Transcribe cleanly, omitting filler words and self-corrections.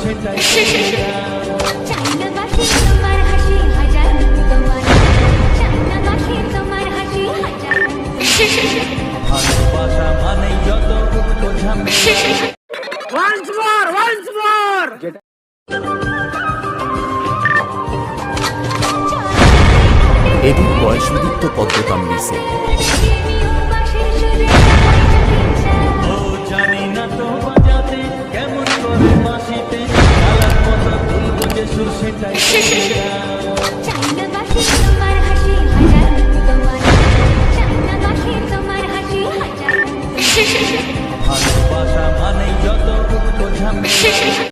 সেটাই চাইনাবাসী তোমার হাসি হাজার তোমার চাইনাবাসী তোমার হাসি হাজার ভালোবাসা মানেই যত দুঃখ ঝামেলা Once more! এদের বয়স উদীপ্ত পদ্মতাম মিশে ও জানি না তো বাজাতে কেমন করে বাঁশিতে খেলার মতো তুলবো যে সুর সেটাই চাইনাবাসী তোমার হাসি হাজার তোমার চাইনাবাসী তোমার হাসি হাজার ভালোবাসা মানেই যত দুঃখ ঝামেলা